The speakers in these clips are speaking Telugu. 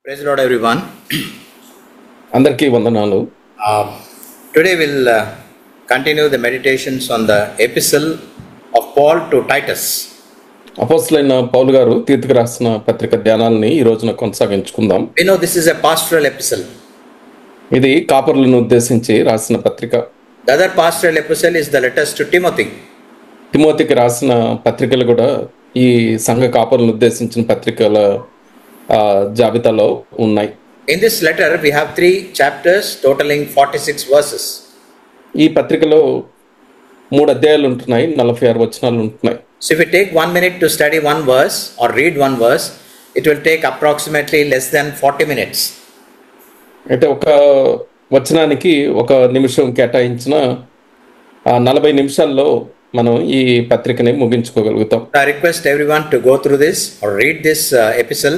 Praise the Lord, everyone. అందరికీ వందనాలు. Today we'll continue the meditations on the epistle of Paul to Titus. అపోస్తలుడైన పౌలు గారు తీతుకు రాసిన పత్రిక ధ్యానాలని ఈ రోజున కొనసాగించుకుందాం. We know this is a pastoral epistle. ఇది కాపరులను ఉద్దేశించి రాసిన పత్రిక. The other pastoral epistle is the letters to Timothy. తిమోతికి రాసిన పత్రికలు కూడా ఈ సంఘ కాపరులను ఉద్దేశించిన పత్రికల జాబితాలో ఉన్నాయి. In this letter we have 3 chapters totaling 46 verses. ఈ పత్రికలో 3 అధ్యాయాలు ఉంటున్నాయి, 46 వచనాలు ఉంటున్నాయి. So if we take 1 minute to study one verse or read one verse, it will take approximately less than 40 minutes. అయితే ఒక వచనానికి 1 నిమిషం కేటాయించిన 40 నిమిషాల్లో మనం ఈ పత్రికని ముగించుకోగలుగుతాం. I request everyone to go through this or read this epistle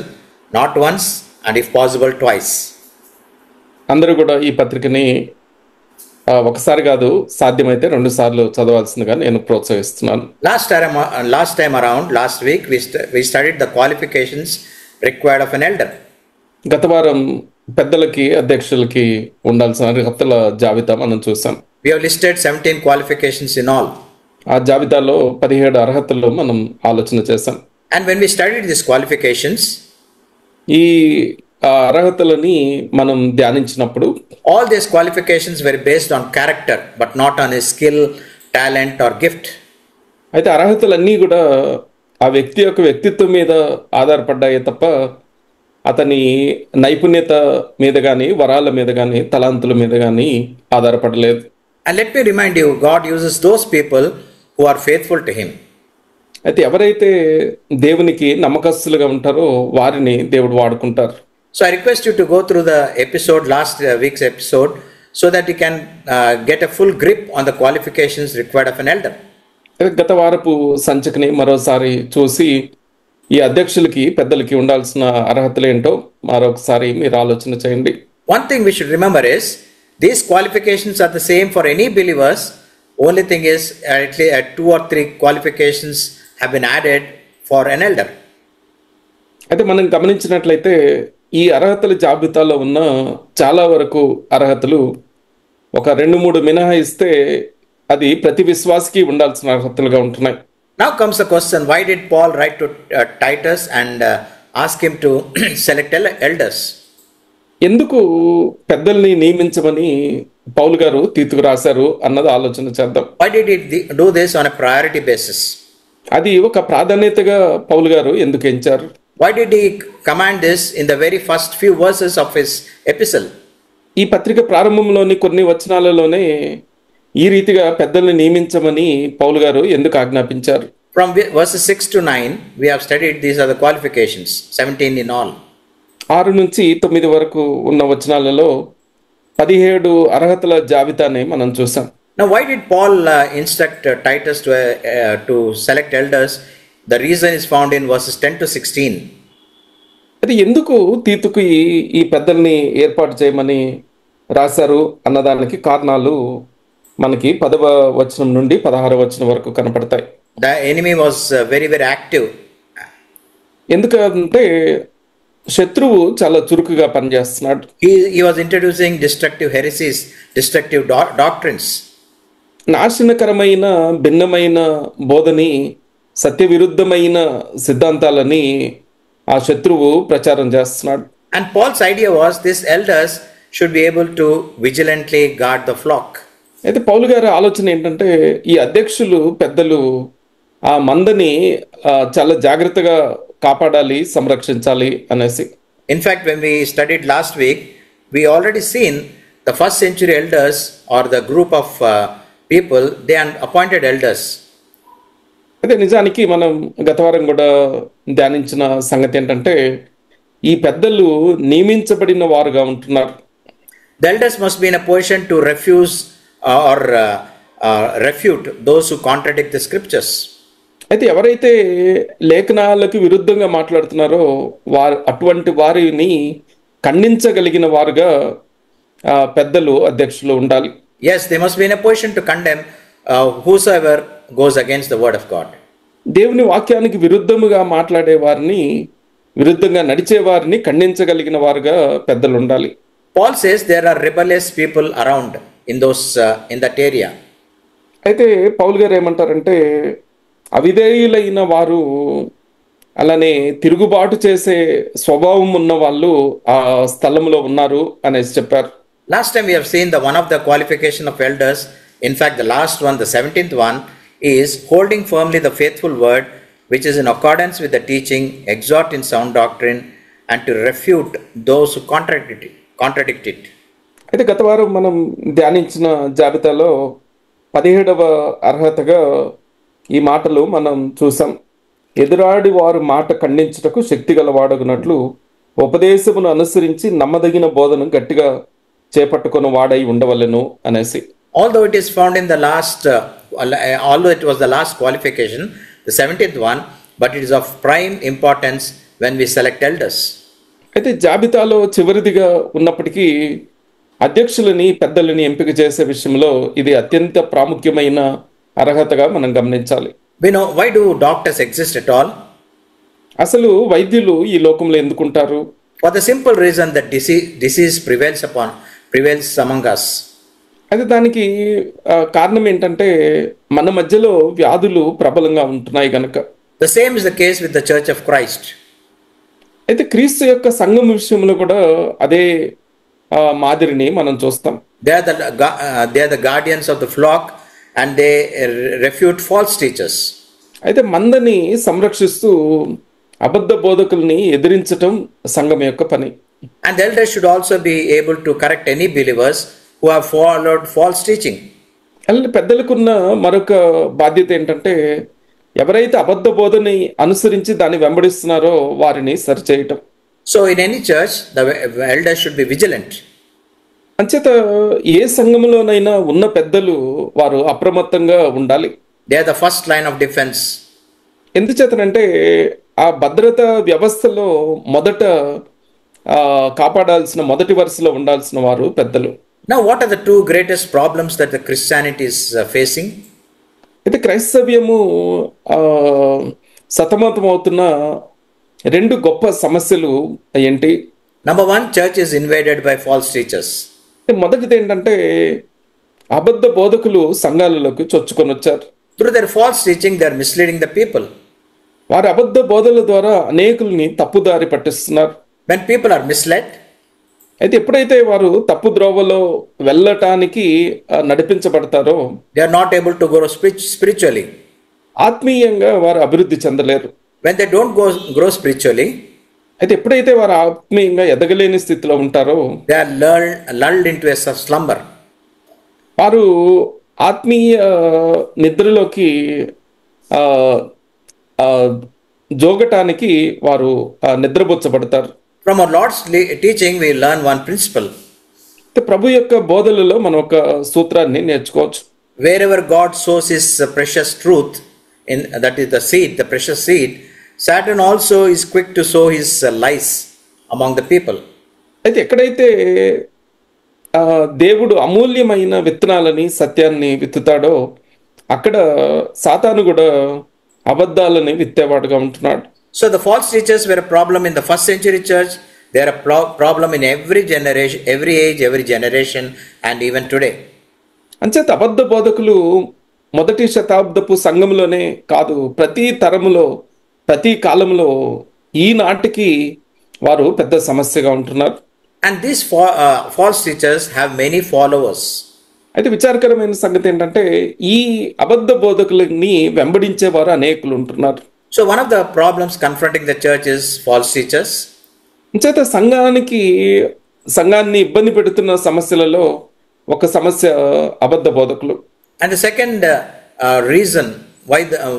not once and if possible twice. అందరూ కూడా ఈ పత్రికని ఒకసారి కాదు, సాధ్యమైతే 2 సార్లు చదవాల్సిందిగా నేను ప్రోత్సహిస్తున్నాను. Last time around, last week, we studied the qualifications required of an elder. గత వారం పెద్దలకి, అధ్యక్షులకి ఉండాల్సిన అర్హతల జాబితా మనం చూసాం. We have listed 17 qualifications in all. ఆ జాబితాలో 17 అర్హతలు మనం ఆలోచన చేసాం. And when we studied these qualifications, ఈ అర్హతలని మనం ధ్యానించినప్పుడు all these qualifications were based on character but not on his skill, talent or gift. అయితే అర్హతలన్నీ కూడా ఆ వ్యక్తి యొక్క వ్యక్తిత్వం మీద ఆధారపడ్డాయి తప్ప అతని నైపుణ్యత మీద కానీ, వరాల మీద కానీ, తలాంతుల మీద కానీ ఆధారపడలేదు. And let me remind you, God uses those people who are faithful to him. అయితే ఎవరైతే దేవునికి నమ్మకస్తులుగా ఉంటారో వారిని దేవుడు వాడుకుంటారు. So I request you to go through the episode, last week's episode, so that you can get a full grip on the qualifications required of an elder. గత వారపు సంచికని మరోసారి చూసి ఈ అధ్యక్షులకి, పెద్దలకి ఉండాల్సిన అర్హతలు ఏంటో మరొకసారి మీరు ఆలోచన చేయండి. One thing we should remember is these qualifications are the same for any believers. Only thing is at least 2 or 3 qualifications have been added for an elder. అయితే మనం గమనించినట్లయితే ఈ అర్హతల జాబితాలో ఉన్న చాలా వరకు అర్హతలు ఒక 2-3 మినహాయిస్తే అది ప్రతి విశ్వాసికి ఉండాల్సిన అర్హతలుగా ఉంటున్నాయి. Now comes the question, why did Paul write to Titus and ask him to select elders? ఎందుకు పెద్దల్ని నియమించమని పౌలు గారు తీతుకు రాశారు అన్నది ఆలోచన చేద్దాం. Why did he do this on a priority basis? అది ఒక ప్రాధాన్యతగా పౌలు గారు ఎందుకు ఎంచారు? Why did he command this in the very first few verses of his epistle? ఈ పత్రిక ప్రారంభంలోని కొన్ని వచనాలలోనే ఈ రీతిగా పెద్దల్ని నియమించమని పౌలు గారు ఎందుకు ఆజ్ఞాపించారు? From verses 6 to 9, we have studied these are the qualifications, 17 in all. 6 నుంచి 9 వరకు ఉన్న వచనాలలో 17 అర్హతల జాబితాని మనం చూసాం. Now, why did Paul instruct Titus to select elders? The reason is found in verses 10 to 16. అది ఎందుకు తీతుకు ఈ పెద్దల్ని ఏర్పాటు చేయమని రాశారు అన్నదానికి కారణాలు మనకి 10వ వచనం నుండి 16వ వచనం వరకు కనపడతాయి. The enemy was very, very active. ఎందుకంటే శత్రువు చాలా చురుకుగా పనిచేస్తున్నాడు. He was introducing destructive heresies, destructive doctrines. నాశనకరమైన, భిన్నమైన బోధని, సత్యవిరుద్ధమైన సిద్ధాంతాలని ఆ శత్రువు ప్రచారం చేస్తున్నాడు. And Paul's idea was these elders should be able to vigilantly guard the flock. అయితే పౌలు గారి ఆలోచన ఏంటంటే ఈ అధ్యక్షులు, పెద్దలు ఆ మందని చాలా జాగ్రత్తగా కాపాడాలి, సంరక్షించాలి అనేసి. In fact, when we studied last week, we already seen the first century elders or the group of people, they are appointed elders. అయితే నిజానికి మనం గత వారం కూడా ధ్యానించిన సంగతి ఏంటంటే ఈ పెద్దలు నియమించబడిన వారుగా ఉంటున్నారు. The elders must be in a position to refuse or refute those who contradict the scriptures. అయితే ఎవరైతే లేఖనాలకు విరుద్ధంగా మాట్లాడుతున్నారో అటువంటి వారిని ఖండించగలిగిన వారుగా పెద్దలు, అధ్యక్షులు ఉండాలి. Yes, they must be in a position to condemn whosoever goes against the word of God. దేవుని వాక్యానికి విరుద్ధముగా మాట్లాడే వారిని విరుద్ధంగా నడిచే వారిని ఖండించగలిగిన వారుగా పెద్దలు ఉండాలి. Paul says there are rebellious people around in that area. అయితే పౌలు గారు ఏమంటారంటే అవిధేయులైన వారు అలానే తిరుగుబాటు చేసే స్వభావం ఉన్న వాళ్ళు ఆ స్థలంలో ఉన్నారు అనేసి చెప్పారు. Last time we have seen one of the qualification of elders, in fact the last one, the 17th one, is holding firmly the faithful word which is in accordance with the teaching, exhort in sound doctrine, and to refute those who contradict it. అయితే గత వారం మనం ధ్యానించిన జాబితాలో 17వ అర్హతగా ఈ మాటలు మనం చూసాం. ఎదురాడి వారు మాట ఖండించుటకు శక్తి గలవాడగునట్లు ఉపదేశమును అనుసరించి నమ్మదగిన బోధను గట్టిగా చేపట్టుకుని వాడై ఉండవలెను అనేసి. Although it is found in the last, although it was the last qualification, the 17th one, but it is of prime importance when we select elders. అయితే జాబితాలో చివరిదిగా ఉన్నప్పటికీ అధ్యక్షులని పెద్దలని ఎంపిక చేసే విషయంలో ఇది అత్యంత ప్రాముఖ్యమైన అర్హతగా మనం గమనించాలి. We know, why do doctors exist at all? అసలు వైద్యులు ఈ లోకంలో ఎందుకుంటారు? For the simple reason that disease prevails among us. అయితే దానికి కారణం ఏంటంటే మన మధ్యలో వ్యాధులు ప్రబలంగా ఉంటున్నాయి గనక. The same is the case with the Church of Christ. అయితే క్రీస్తు యొక్క సంఘం విషయంలో కూడా అదే మాదిరిని మనం చూస్తాం. They are the guardians of the flock and they refute false teachers. అయితే మందని సంరక్షిస్తూ అబద్ధ బోధకుల్ని ఎదిరించటం సంఘం యొక్క పని. And the elders should also be able to correct any believers who have followed false teaching. అలాగే పెద్దలకున్న మరొక బాధ్యత ఏంటంటే ఎవరైతే అబద్ధ బోధని అనుసరించి దాన్ని వెంబడిస్తున్నారో వారిని సరిచేయటం. So in any church, the elders should be vigilant. అంచేత ఏ సంఘంలోనైనా ఉన్న పెద్దలు వారు అప్రమత్తంగా ఉండాలి. They are the first line of defense. ఎందుచేతనంటే ఆ భద్రత వ్యవస్థలో మొదట కాపాడాల్సిన మొదటి వరుసలో ఉండాల్సిన వారు పెద్దలు. Now what are the two greatest problems that the Christianity is facing? అయితే క్రైస్తవ్యము సతమతమవుతున్న రెండు గొప్ప సమస్యలు ఏంటి? Number one, church is invaded by false teachers. మొదటిది ఏంటంటే అబద్ధ బోధకులు సంఘాలలోకి చొచ్చుకొని వచ్చారు. Through their false teaching, they are misleading the people. వారి అబద్ధ బోధల ద్వారా అనేకుల్ని తప్పుదారి పట్టిస్తున్నారు. When people are misled, అయితే ఎప్పుడైతే వారు తప్పు ద్రోవలో వెళ్ళటానికి నడిపించబడతారో they are not able to grow spiritually. ఆత్మీయంగా వారు అభివృద్ధి చెందలేరు. When they don't grow spiritually, అయితే ఎప్పుడైతే వారు ఆత్మీయంగా ఎదగలేని స్థితిలో ఉంటారో they are lulled into a slumber. వారు ఆత్మీయ నిద్రలోకి జోగటానికి వారు నిద్రపుచ్చబడతారు. From our Lord's teaching, we learn one principle. ప్రభు యొక్క బోధలలో మనం ఒక సూత్రాన్ని నేర్చుకోవచ్చు. Wherever God sows his precious truth, that is the seed, the precious seed, Satan also is quick to sow his lies among the people. అయితే ఎక్కడైతే దేవుడు అమూల్యమైన విత్తనాలని సత్యాన్ని విత్తుతాడో అక్కడ సాతాను కూడా అబద్ధాలని విత్తేవాడుగా ఉంటున్నాడు. So the false teachers were a problem in the first century church. They are a problem in every generation, every age, every generation, and even today. అంచేత అబద్ధ బోధకులు మొదటి శతాబ్దపు సంఘంలోనే కాదు, ప్రతి తరములో ప్రతి కాలంలో ఈనాటికి వారు పెద్ద సమస్యగా ఉంటున్నారు. And these false teachers have many followers. అయితే విచారకరమైన సంగతి ఏంటంటే ఈ అబద్ధ బోధకులని వెంబడించేవారు అనేకులు ఉంటున్నారు. So one of the problems confronting the church is false teachers. అంచేత సంఘాన్ని ఇబ్బంది పెడుతున్న సమస్యలలో ఒక సమస్య అబద్ధ బోధకులు. And the second reason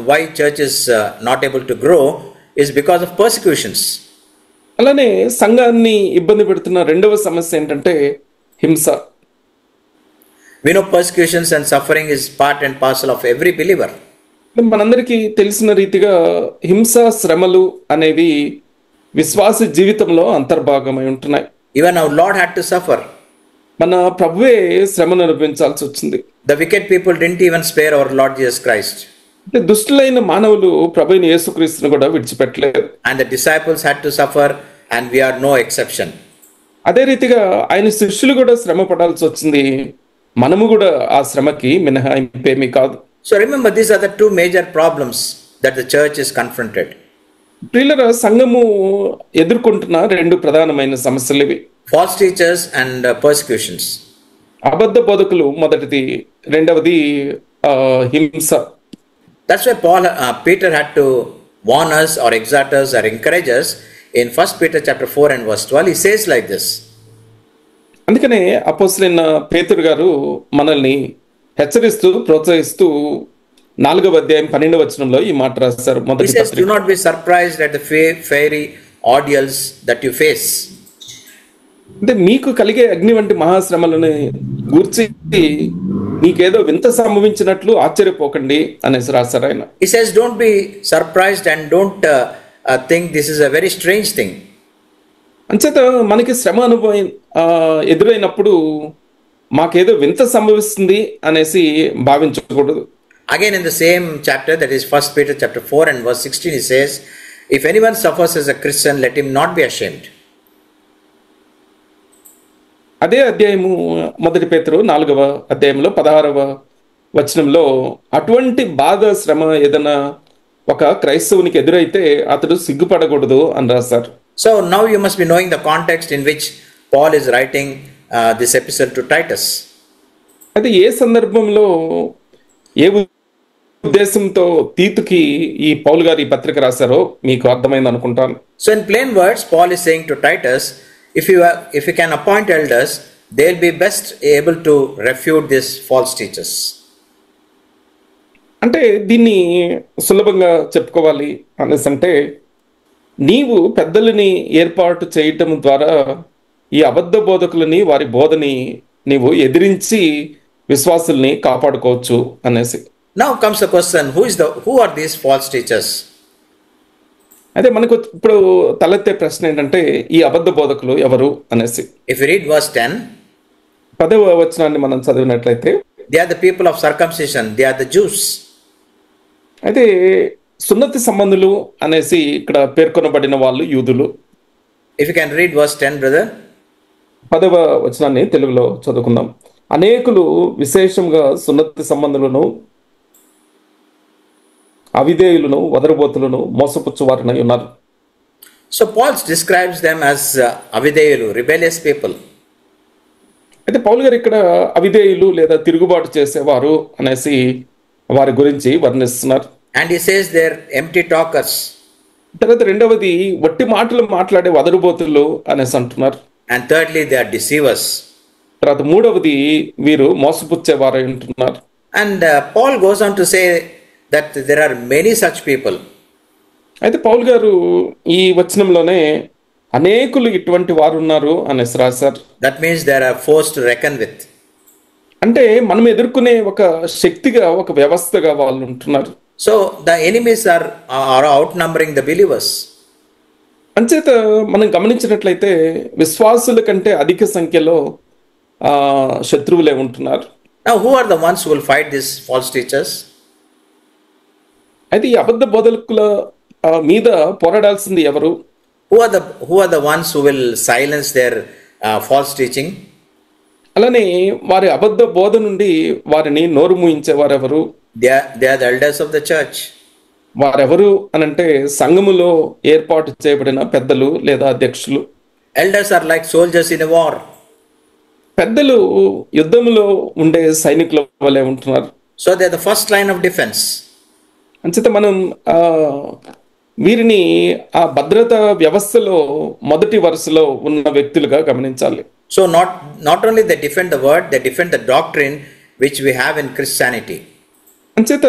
why church is not able to grow is because of persecutions. అలానే సంఘాన్ని ఇబ్బంది పెడుతున్న రెండవ సమస్య ఏంటంటే హింస. We know persecutions and suffering is part and parcel of every believer. మనందరికీ తెలిసిన రీతిగా హింస శ్రమలు అనేవి విశ్వాస జీవితంలో అంతర్భాగమై ఉంటున్నాయి. Even our Lord had to suffer. మన ప్రభువే శ్రమను అనుభవించాల్సి వచ్చింది. The wicked people didn't even spare our Lord Jesus Christ. అంటే దుష్టులైన మానవులు ప్రభువైన యేసుక్రీస్తును కూడా విడిచిపెట్టలేదు. And the disciples had to suffer, and we are no exception. అదే రీతిగా ఆయన శిష్యులు కూడా శ్రమ పడాల్సి వచ్చింది. మనము కూడా ఆ శ్రమకి మినహాయింపేమీ కాదు. So remember, these are the two major problems that the church is confronted. ప్రియులరా, సంఘము ఎదుర్కొంటున్న రెండు ప్రధానమైన సమస్యలు ఇవి. False teachers and persecutions. అబద్ధ బోధకులు మొదటిది, రెండవది హింస. That's why Peter had to warn us or exhort us or encourage us in 1 Peter chapter 4 and verse 12. He says like this. అందుకనే అపోస్తలుడైన పేతురు గారు మనల్ని హెచ్చరిస్తూ ప్రోత్సహిస్తూ 4వ అధ్యాయం 12వ వచనంలో ఈ మాట రాశారు. He says, do not be surprised at the fiery ordeals that you face. అంటే మీకు కలిగే అగ్ని వంటి మహాశ్రమలను గూర్చి మీకేదో వింత సంభవించినట్లు ఆశ్చర్యపోకండి అనేసి రాశారు ఆయన. He says, don't be surprised and don't think this is a very strange thing. అంచేత మనకి శ్రమ అనుభవం ఎదురైనప్పుడు మాకేదో వింత సంభవిస్తుంది అనేసి భావించకూడదు. Again in the same chapter, that is 1 Peter chapter 4 and verse 16, he says, if anyone suffers as a Christian, let him not be ashamed. అదే అధ్యాయము 1 పేతురు 4వ అధ్యాయంలో 16వ వచనంలో అటువంటి బాధ శ్రమ ఏదైనా ఒక క్రైస్తవునికి ఎదురైతే అతడు సిగ్గుపడకూడదు అని రాశారు. So now you must be knowing the context in which Paul is writing this epistle to Titus. అది ఏ సందర్భంలో ఏ ఉద్దేశంతో తీతుకి ఈ పౌలు గారు ఈ పత్రిక రాశారో మీకు అర్థమైంది అనుకుంటాను. So in plain words, Paul is saying to Titus, if you can appoint elders, they'll be best able to refute these false teachers. అంటే దీన్ని సులభంగా చెప్పుకోవాలి అనేసి అంటే, నీవు పెద్దలని ఏర్పాటు చేయటం ద్వారా ఈ అబద్ధ బోధకులని వారి బోధని నీవు ఎదిరించి విశ్వాసుల్ని కాపాడుకోవచ్చు అనేసి. Now comes the question, who are these false teachers? అయితే మనకు ఇప్పుడు తలెత్తే ప్రశ్న ఏంటంటే, ఈ అబద్ధ బోధకులు ఎవరు అనేసి. If you read verse 10, 10వ వచనాన్ని మనం చదివినట్లయితే, they are the people of circumcision, they are the Jews. అయితే సున్నతి సంబంధులు అనేసి ఇక్కడ పేర్కొనబడిన వాళ్ళు యూదులు. If you can read verse 10, brother. 10వ వచనాన్ని తెలుగులో చదువుకుందాం. అనేకులు విశేషంగా సున్నతి సంబంధులను, అవిధేయులను, వదరుబోతులను, మోసపుచ్చువారినై ఉన్నారు. So Paul describes them as avideyulu, rebellious people. అయితే పౌలు గారు ఇక్కడ అవిధేయులు లేదా తిరుగుబాటు చేసేవారు అనేసి వారి గురించి వర్ణిస్తున్నారు. And he says they're empty talkers. తర్వాత రెండవది వట్టి మాటలు మాట్లాడే వదరుబోతులు అనేసి అంటున్నారు. And thirdly, they are deceivers. తర్వాత మూడవది వీరు మోసపుచ్చేవారు అంటున్నారు. And Paul goes on to say that there are many such people. అయితే పౌలు గారు ఈ వచనంలోనే అనేకులు ఇటువంటి వారు ఉన్నారు అనేసి రాశారు. That means there are forced to reckon with. అంటే మనం ఎదుర్కొనే ఒక శక్తిగా, ఒక వ్యవస్థగా వాళ్ళు ఉంటున్నారు. So the enemies are outnumbering the believers. అంచేత మనం గమనించినట్లయితే విశ్వాసుల కంటే అధిక సంఖ్యలో శత్రువులే ఉంటున్నారు. Now who are the ones who will fight these false teachers? అయితే ఈ అబద్ధ బోధకుల మీద పోరాడాల్సింది ఎవరు? Who are the ones who will silence their false teaching? అలానే వారి అబద్ధ బోధ నుండి వారిని నోరు మూయించేవారు ఎవరు? They are the elders of the church. వారెవరు అనంటే సంఘములో ఏర్పాటు చేయబడిన పెద్దలు లేదా అధ్యక్షులు. Elders are like soldiers in a war. పెద్దలు యుద్ధములో ఉండే సైనికుల వలె ఉంటున్నారు. So they are the first line of defense. అంచేత మనం వీరిని ఆ భద్రతా వ్యవస్థలో మొదటి వరుసలో ఉన్న వ్యక్తులుగా గమనించాలి. So not only they defend the word, they defend the doctrine which we have in Christianity. అంచేత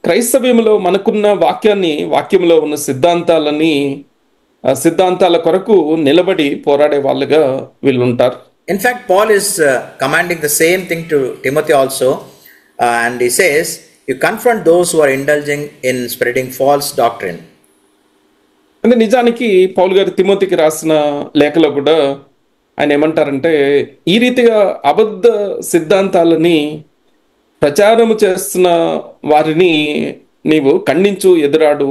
క్రైస్తవ్యంలో మనకున్న వాక్యంలో ఉన్న సిద్ధాంతాల కొరకు నిలబడి పోరాడే వాళ్ళుగా వీళ్ళు ఉంటారు. In fact, Paul is commanding the same thing to Timothy also, and he says, you confront those who are indulging in spreading false doctrine. అంటే నిజానికి పౌలు గారు తిమోతికి రాసిన లేఖలో కూడా ఆయన ఏమంటారంటే, ఈ రీతిగా అబద్ధ సిద్ధాంతాలని ప్రచారము చేస్తున్న వారిని నీవు ఖండించు, ఎదురాడు,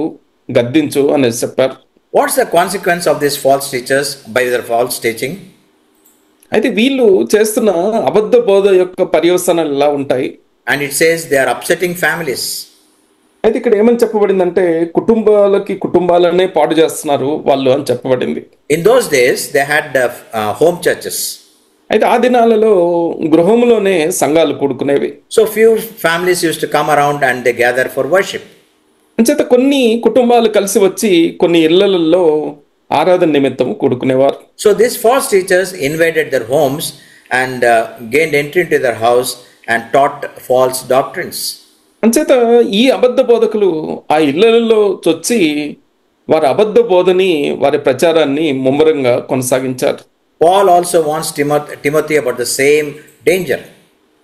గద్దించు అనేసి చెప్పారు. What's the consequence of these false teachers by their false teaching? అయితే వీళ్ళు చేస్తున్న అబద్ధ బోధ యొక్క పర్యవసానాలు ఎలా ఉంటాయి? And it says they are upsetting families. అయితే ఇక్కడ ఏమని చెప్పబడిందంటే కుటుంబాలనే పాడు చేస్తున్నారు వాళ్ళు అని చెప్పబడింది. In those days, they had home churches. అయితే ఆ దినాలలో గృహంలోనే సంఘాలు కూడుకునేవి. So few families used to come around and they gather for worship. అంచేత కొన్ని కుటుంబాలు కలిసి వచ్చి కొన్ని ఇళ్లలో ఆరాధన నిమిత్తం కూడుకునేవారు. So these false teachers invaded their homes and gained entry into their house and taught false doctrines. అంచేత ఈ అబద్ధ బోధకులు ఆ ఇళ్లలో వచ్చి వారి అబద్ధ బోధని, వారి ప్రచారాన్ని ముమ్మరంగా కొనసాగించారు. Paul also warns Timothy about the same danger.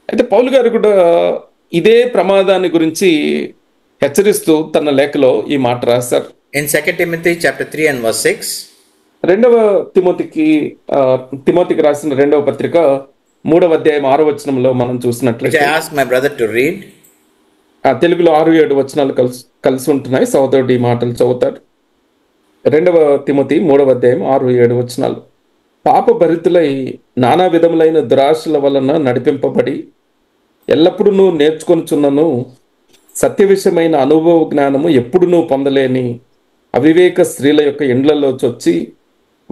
అయితే పౌలు గారు కూడా ఇదే ప్రమాదాన్ని గురించి హెచ్చరిస్తూ తన లేఖలో ఈ మాట రాశారు. In 2 Timothy chapter 3 and verse 6, రెండవ తిమోతికి రాసిన రెండవ పత్రిక 3వ అధ్యాయం 6వ వచనంలో మనం which చూసినట్లయితే, I asked my brother to read. తెలుగులో 6-7 వచనాలు కలిసి ఉంటున్నాయి. సహోదరుడు ఈ మాటలు చదువుతారు. 2వ తిమోతి 3వ అధ్యాయం 6-7 వచనాలు. పాప భరితులై నానా విధములైన దురాశల వలన నడిపింపబడి ఎల్లప్పుడూ నేర్చుకొనుచున్నను సత్య విషయమైన అనుభవ జ్ఞానము ఎప్పుడునూ పొందలేని అవివేక స్త్రీల యొక్క ఇండ్లలో చొచ్చి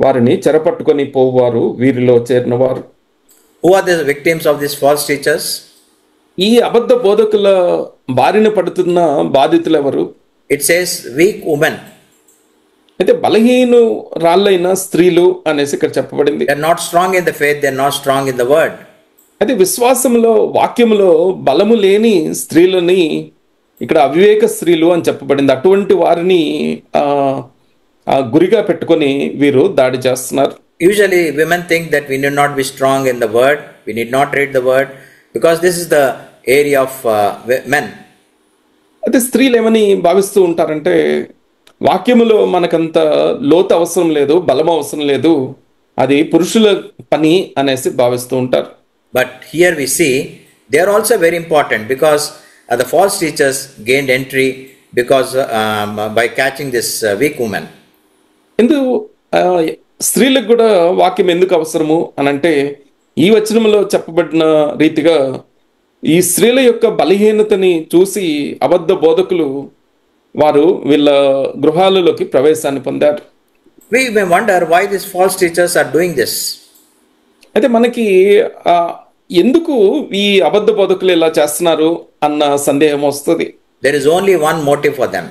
వారిని చెరపట్టుకొని పోవారు వీరిలో చేరినవారు. Who are the victims of these false teachers? ఈ అబద్ధ బోధకుల బారిన పడుతున్న బాధితులు ఎవరు? It says weak women. అయితే బలహీను రాళ్ళైన స్త్రీలు అనేసి ఇక్కడ చెప్పబడింది. They are not strong in the faith, they are not strong in the word. అయితే విశ్వాసంలో, వాక్యంలో బలము లేని స్త్రీలని ఇక్కడ అవివేక స్త్రీలు అని చెప్పబడింది. అటువంటి వారిని గురిగా పెట్టుకొని వీరు దాడి చేస్తున్నారు. Usually women think that we need not be strong in the word, we need not read the word, because this is the area of men. అయితే స్త్రీలు ఏమని భావిస్తూ ఉంటారంటే, వాక్యములో మనకంత లోతు అవసరం లేదు, బలం అవసరం లేదు, అది పురుషుల పని అనేసి భావిస్తూ ఉంటారు. But here we see they are also very important, because the false teachers gained entry because by catching this weak woman. స్త్రీలకు కూడా వాక్యం ఎందుకు అవసరము అని అంటే, ఈ వచనంలో చెప్పబడిన రీతిగా ఈ స్త్రీల యొక్క బలహీనతని చూసి అబద్ధ బోధకులు వారు వీళ్ళ గృహాలలోకి ప్రవేశాన్ని పొందారు. We may wonder why these false teachers are doing this. అయితే మనకి ఎందుకు ఈ అబద్ధ బోధకులు ఇలా చేస్తున్నారు అన్న సందేహం వస్తుంది. There is only one motive for them.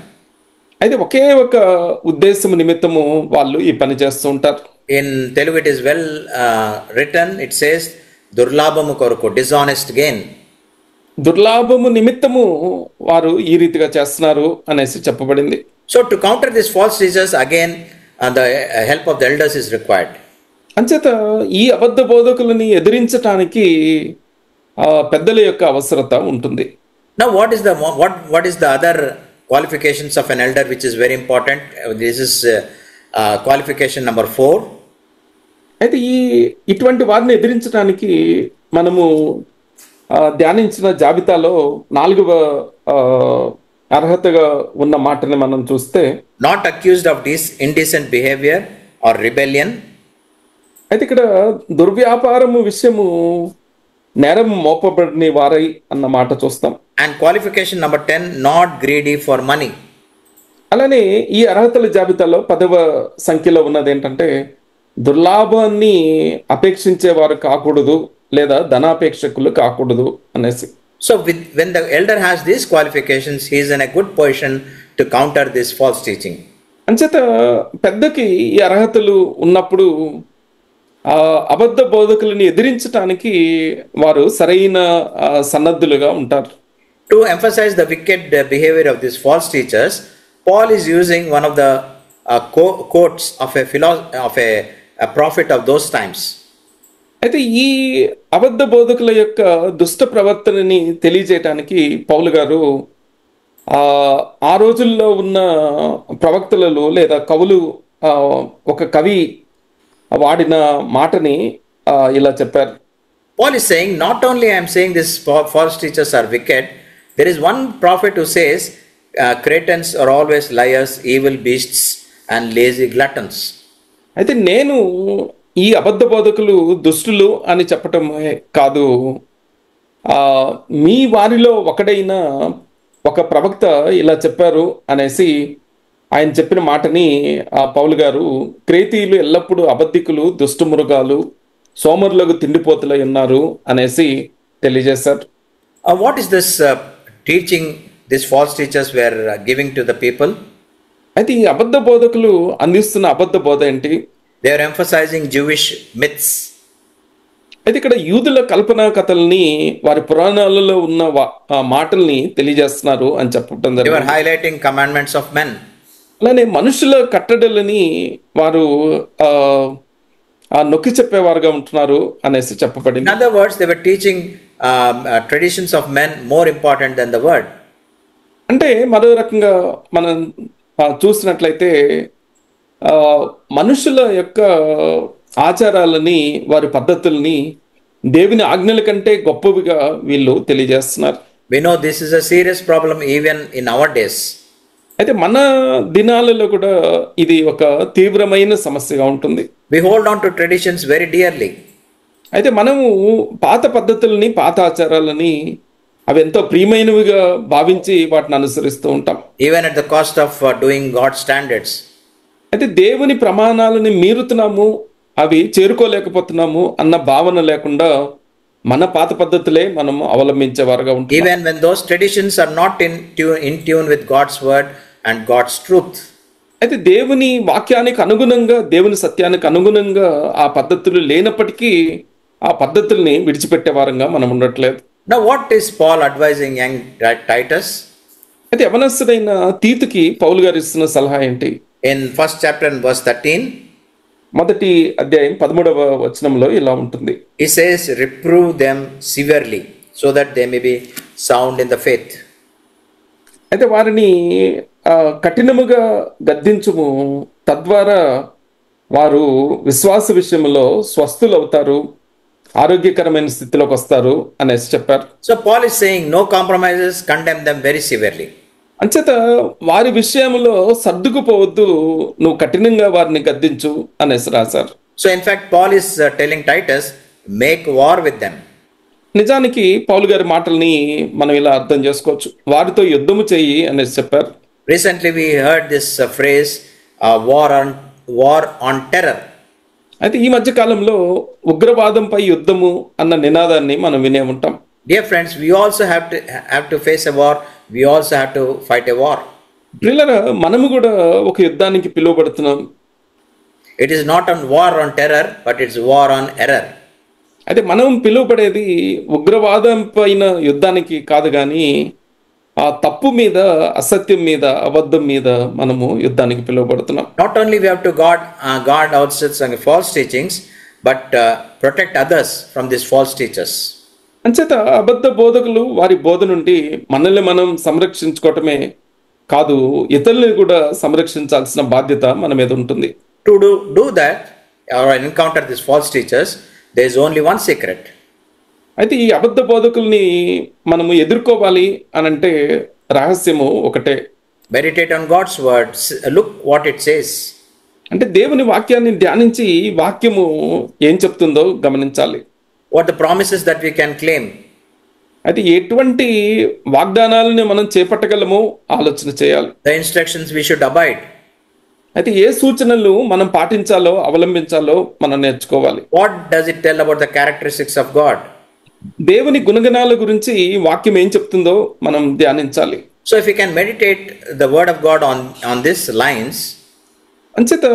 అయితే ఒకే ఒక ఉద్దేశం నిమిత్తము వాళ్ళు ఈ పని చేస్తూ ఉంటారు. In Telugu it is well written, it says దుర్లాభము కొరకు, dishonest gain. దుర్లాభము నిమిత్తము వారు ఈ రీతిగా చేస్తున్నారు అనేసి చెప్పబడింది. So to counter these false teachers, again the help of the elders is required. అంచేత ఈ అబద్ధ బోధకులని ఎదిరించటానికి పెద్దల యొక్క అవసరత ఉంటుంది. Now what is the other qualifications of an elder which is very important? This is qualification number 4. అయితే ఇటువంటి వారిని ఎదిరించడానికి మనము ధ్యానించిన జాబితాలో 4వ అర్హతగా ఉన్న మాటని మనం చూస్తే, not accused of indecent behavior or rebellion. అయితే ఇక్కడ దుర్వ్యాపారము విషయము నేరం మోపబడిన వారై అన్న మాట చూస్తాం. And qualification number 10, not greedy for money. అలానే ఈ అర్హతల జాబితాలో 10వ సంఖ్యలో ఉన్నది ఏంటంటే, దుర్లాభాన్ని అపేక్షించేవారు కాకూడదు లేదా ధనాపేక్షకులు కాకూడదు అనేసి. So when the elder has these qualifications, he is in a good position to counter this false teaching. అంచేత పెద్దకి ఈ అర్హతలు ఉన్నప్పుడు అబద్ధ బోధకులని ఎదిరించడానికి వారు సరైన సన్నద్ధులుగా ఉంటారు. To emphasize the wicked behavior of these false teachers, Paul is using one of the quotes of a prophet of those times. అయితే ఈ అబద్ధ బోధకుల యొక్క దుష్ట ప్రవర్తనని తెలియజేయటానికి పౌలు గారు ఆ రోజుల్లో ఉన్న ప్రవక్తలలో లేదా కవులు ఒక కవి వాడిన మాటని ఇలా చెప్పారు. Paul is saying, not only I am saying this false teachers are wicked, there is one prophet who says, Cretans are always liars, evil beasts, and lazy gluttons. అయితే నేను ఈ అబద్ధ బోధకులు దుష్టులు అని చెప్పటమే కాదు, మీ వారిలో ఒకడైన ఒక ప్రవక్త ఇలా చెప్పారు అనేసి ఆయన చెప్పిన మాటని పౌలు గారు, క్రేతీయులు ఎల్లప్పుడూ అబద్ధికులు, దుష్టమృగాలు, సోమరులకు తిండిపోతులై ఉన్నారు అనేసి తెలియజేశారు. What is this teaching these false teachers were giving to the people? అయితే ఈ అబద్ధ బోధకులు అందిస్తున్న అబద్ధ బోధ ఏంటి? They are emphasizing Jewish myths. అయితే ఇక్కడ యూదుల కల్పనా కథల్ని, వారి పురాణాలలో ఉన్న మాటల్ని తెలియజేస్తున్నారు అని చెప్పడం They were జరిగింది. highlighting commandments of men. అలానే మనుషుల కట్టడలని వారు నొక్కి చెప్పేవారుగా ఉంటున్నారు అనేసి In చెప్పబడింది. other words, they were teaching traditions of men more important than the word. అంటే మరో రకంగా మనం చూసినట్లయితే మనుషుల యొక్క ఆచారాలని, వారి పద్ధతుల్ని దేవుని ఆజ్ఞల కంటే గొప్పవిగా వీళ్ళు తెలియజేస్తున్నారు. We know this is a serious problem even in our days. అయితే మన దినాలలో కూడా ఇది ఒక తీవ్రమైన సమస్యగా ఉంటుంది. We hold on to traditions very dearly. అయితే మనము పాత పద్ధతుల్ని, పాత ఆచారాలని అవి ఎంతో ప్రియమైనవిగా భావించి వాటిని అనుసరిస్తూ ఉంటాం. Even at the cost of doing God's standards. అయితే దేవుని ప్రమాణాలని మీరుతున్నాము, అవి చేరుకోలేకపోతున్నాము అన్న భావన లేకుండా మన పాత పద్ధతులే మనం అవలంబించేవారుగా ఉంటాం. Even when those traditions are not in tune with God's word and God's truth. అయితే దేవుని వాక్యానికి అనుగుణంగా, దేవుని సత్యానికి అనుగుణంగా ఆ పద్ధతులు లేనప్పటికీ ఆ పద్ధతుల్ని విడిచిపెట్టేవారంగా మనం ఉండట్లేదు. Now what is Paul advising young Titus? అయితే యవనస్తుడైన తీతుకి పౌలు గారు ఇస్తున్న సలహా ఏంటి? In first chapter and verse 13, మొదటి అధ్యాయం 13వ వచనంలో ఇలా ఉంటుంది. he says, reprove them severely so that they may be sound in the faith. అయితే వారిని కఠినముగా గద్దించుము, తద్వారా వారు విశ్వాస విషయంలో స్వస్థులవుతారు, ఆరోగ్యకరమైన స్థితిలోకి వస్తారు అనేసి చెప్పారు. So Paul is saying, no compromises, condemn them very severely. అంచేత వారి విషయంలో సర్దుకుపోవద్దు, నువ్వు కఠినంగా వారిని గద్దించు అనేసి రాశారు. So in fact, Paul is telling Titus, make war with them. నిజానికి పౌలు గారి మాటల్ని మనం ఇలా అర్థం చేసుకోవచ్చు, వారితో యుద్ధము చెయ్యి అనేసి చెప్పారు. Recently we heard this phrase, war on terror. అయితే ఈ మధ్య కాలంలో ఉగ్రవాదంపై యుద్ధము అన్న నినాదాన్ని మనం వినే ఉంటాం. Dear friends, we also have to face a war. We also have to fight a war. ప్రియులారా, మనము కూడా ఒక యుద్ధానికి పిలువబడుతున్నాం. It is not a war on terror, but it's war on error. అయితే మనం పిలువబడేది ఉగ్రవాదం పైన యుద్ధానికి కాదు, కానీ ఆ తప్పు మీద, అసత్యం మీద, అబద్ధం మీద మనము యుద్ధానికి పిలువబడుతున్నాం. Not only we have to guard ourselves against false teachings, but protect others from these false teachers. అంచేత అబద్ధ బోధకులు వారి బోధ నుండి మనల్ని మనం సంరక్షించుకోవటమే కాదు, ఇతరుల్ని కూడా సంరక్షించాల్సిన బాధ్యత మన మీద ఉంటుంది. To do that or encounter these false teachers, there is only one secret. అయితే ఈ అబద్ధ బోధకుల్ని మనము ఎదుర్కోవాలి అని అంటే రహస్యము ఒకటే. Meditate on God's word. Look what it says. అంటే దేవుని వాక్యాన్ని ధ్యానించి వాక్యము ఏం చెప్తుందో గమనించాలి. What the promises that we can claim. అయితే ఎటువంటి వాగ్దానాలని మనం చేపట్టగలమో ఆలోచన చేయాలి. The instructions we should abide. అయితే ఏ సూచనలు మనం పాటించాలో, అవలంబించాలో మనం నేర్చుకోవాలి. What does it tell about the characteristics of God? దేవుని గుణగణాల గురించి వాక్యం ఏం చెప్తుందో మనం ధ్యానించాలి. So if we can meditate the word of God on these lines, అంచేత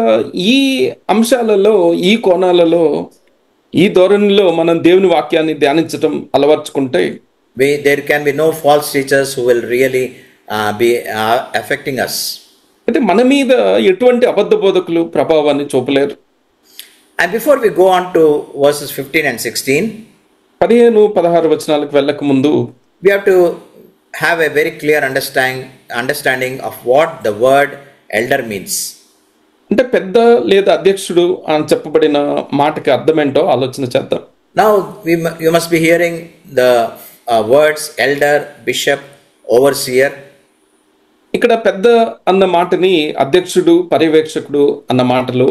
ఈ అంశాలలో, ఈ కోణాలలో, ఈ ధోరణిలో మనం దేవుని వాక్యాన్ని ధ్యానించటం అలవర్చుకుంటే there can be no false teachers who will really be affecting us. అయితే మన మీద ఎటువంటి అబద్ధ బోధకులు ప్రభావాన్ని చూపలేరు. And before we go on to verses 15 and 16, 15-16 వచనాలకు వెళ్ళక ముందు we have to have a very clear understanding of what the word elder means. అంటే పెద్ద లేదా అధ్యక్షుడు అని చెప్పబడిన మాటకి అర్థమేంటో ఆలోచన చేద్దాం. Now, you must be hearing the words elder, bishop, overseer. ఇక్కడ పెద్ద అన్న మాటని అధ్యక్షుడు, పర్యవేక్షకుడు అన్న మాటలు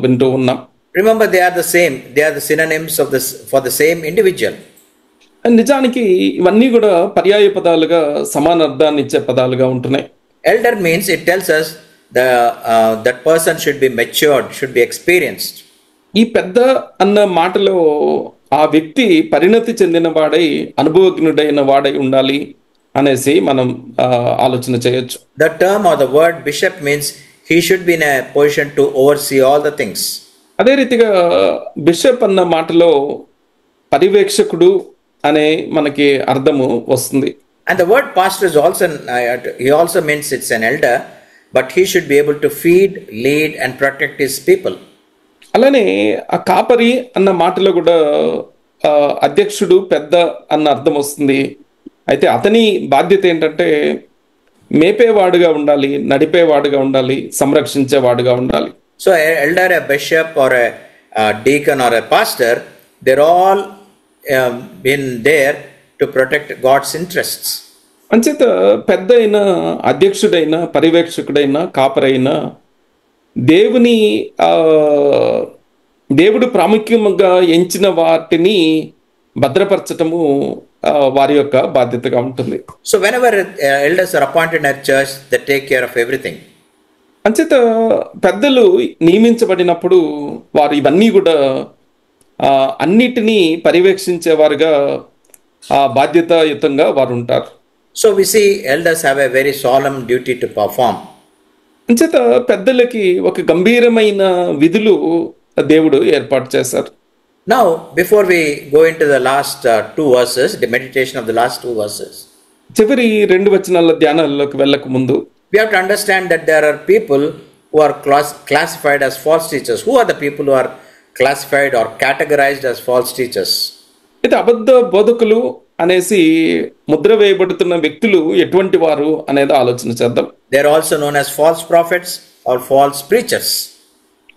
వింటూ ఉన్నాం. Remember, they are the same. They are the synonyms of this for the same individual. నిజానికి ఇవన్నీ కూడా పర్యాయ పదాలుగా సమాన అర్థాన్ని ఇచ్చే పదాలుగా ఉంటున్నాయి. Elder means it tells us that person should be matured, should be experienced. ఈ పెద్ద అన్న మాటలో ఆ వ్యక్తి పరిణతి చెందిన వాడై అనుభవజ్ఞుడైన వాడై ఉండాలి అనేసి మనం ఆలోచన చేయొచ్చు. The term or the word bishop means he should be in a position to oversee all the things. అదే రీతిగా బిషప్ అన్న మాటలో పర్యవేక్షకుడు అనే మనకి అర్థము వస్తుంది. And the word pastor is also he also means it's an elder, but he should be able to feed, lead and protect his people. అలానే ఆ కాపరి అన్న మాటలో కూడా అధ్యక్షుడు, పెద్ద అన్న అర్థం వస్తుంది. అయితే అతని బాధ్యత ఏంటంటే మేపేవాడుగా ఉండాలి, నడిపేవాడుగా ఉండాలి, సంరక్షించేవాడుగా ఉండాలి. So elder, a bishop or a deacon or a pastor, they're all been there to protect God's interests. అంచేత పెద్ద అయిన, అధ్యక్షుడైన, పర్యవేక్షకుడైన, కాపరైన దేవుడు ప్రాముఖ్యంగా ఎంచిన వాటిని భద్రపరచటము వారి యొక్క బాధ్యతగా ఉంటుంది. So whenever elders are appointed in a church, they take care of everything. అంచేత పెద్దలు నియమించబడినప్పుడు వారు ఇవన్నీ కూడా అన్నిటినీ పర్యవేక్షించేవారుగా బాధ్యతాయుతంగా వారు ఉంటారు. So we see elders have a very solemn duty to perform. అంచేత పెద్దలకి ఒక గంభీరమైన విధులు దేవుడు ఏర్పాటు చేశారు. Now, before we go into the last two verses, the meditation of the last two verses, చివరి 2 వచనాల ధ్యానాల్లోకి వెళ్ళక ముందు we have to understand that there are people who are classified as false teachers. Who are the people who are classified or categorized as false teachers? అయితే అబద్ధ బోధకులు అనేసి ముద్ర వేయబడుతున్న వ్యక్తులు ఎటువంటి వారు అనేది ఆలోచన చేద్దాం. They are also known as false prophets or false preachers.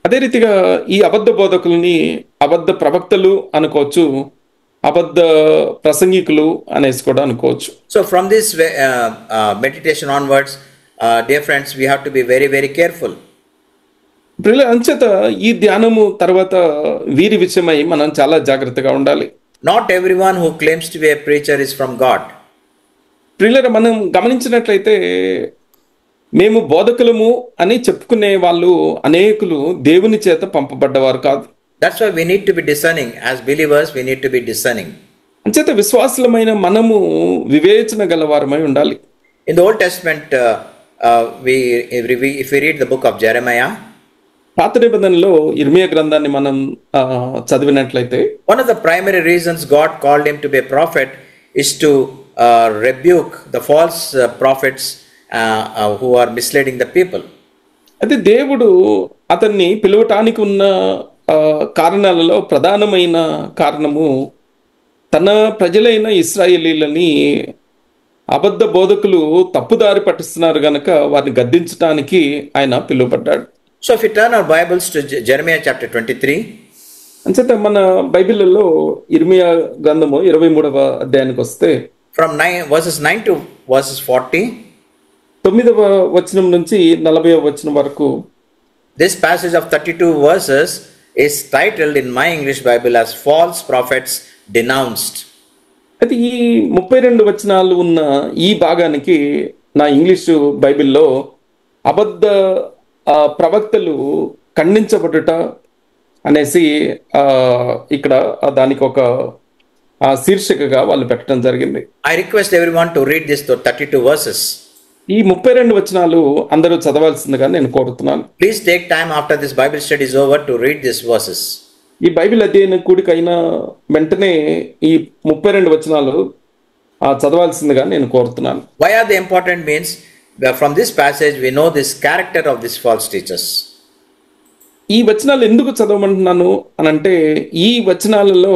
అదే రీతిగా ఈ అబద్ధ బోధకుల్ని అబద్ధ ప్రవక్తలు అనుకోవచ్చు, అబద్ధ ప్రసంగికులు అనేసి కూడా అనుకోవచ్చు. So from this meditation onwards, dear friends, we have to be very, very careful. అంచేత ఈ ధ్యానము తర్వాత వీరి విషయమై మనం చాలా జాగ్రత్తగా ఉండాలి. Not everyone who claims to be a preacher is from God. ప్రియులారా, మనం గమనించినట్లయితే మేము బోధకులము అని చెప్పుకునే వాళ్ళు అనేకులు దేవుని చేత పంపబడ్డవారు కాదు. That's why we need to be discerning. As believers, we need to be discerning. అంచేత విశ్వాసులమైన మనము వివేచన గలవారమై ఉండాలి. In the Old Testament, if we read the book of Jeremiah, పాత నిబంధనలో ఇర్మియా గ్రంథాన్ని మనం చదివినట్లయితే one of the primary reasons God called him to be a prophet is to rebuke the false prophets who are misleading the people. అయితే దేవుడు అతన్ని పిలువటానికి ఉన్న కారణాలలో ప్రధానమైన కారణము తన ప్రజలైన ఇశ్రాయేలీలని అబద్ధ బోధకులు తప్పుదారి పట్టిస్తున్నారు గనక వారిని గద్దించడానికి ఆయన పిలువబడ్డాడు. So if you turn our Bibles to Jeremiah chapter 23, అంచేత మన బైబిల్లో ఇర్మియా గ్రంథము 23వ అధ్యాయానికి వస్తే from verses 9 to verses 40, 9వ వచనం నుంచి 40వ వచనం వరకు, this passage of 32 verses is titled in my English Bible as false prophets denounced. అయితే ఈ 32 వచనాలు ఉన్న ఈ భాగానికి నా ఇంగ్లీషు బైబిల్లో అబద్ధ ప్రవక్తలు ఖండించబడుట అనేసి ఇక్కడ దానికి ఒక శీర్షికగా వాళ్ళు పెట్టడం జరిగింది. I request everyone to read this 32 verses. ఈ 32 వచనాలు అందరూ చదవాల్సిందిగా నేను కోరుతున్నాను. Please take time after this Bible study is over to read these verses. ఈ బైబిల్ అధ్యయన కూడికైన వెంటనే ఈ 32 వచనాలు చదవాల్సిందిగా నేను కోరుతున్నాను. Why are they important means from this passage we know this character of these false teachers. ఈ వచనాలు ఎందుకు చదవమంటున్నాను అనంటే ఈ వచనాలలో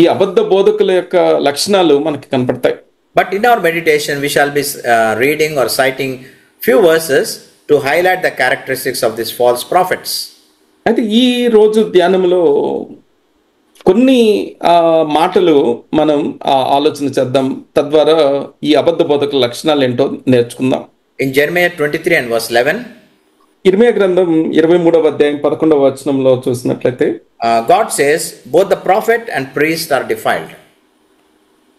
ఈ అబద్ధ బోధకుల యొక్క లక్షణాలు మనకి కనపడతాయి. But in our meditation we shall be reading or citing few verses to highlight the characteristics of these false prophets. అయితే ఈ రోజు ధ్యానంలో కొన్ని మాటలు మనం ఆలోచన చేద్దాం, తద్వారా ఈ అబద్ధ బోధకుల లక్షణాలు ఏంటో నేర్చుకుందాం. In Jeremiah 23 and verse 11, ఇర్మియా గ్రంథం 23వ అధ్యాయం 11వ వచనంలో చూసినట్లయితే God says, both the prophet and priest are defiled.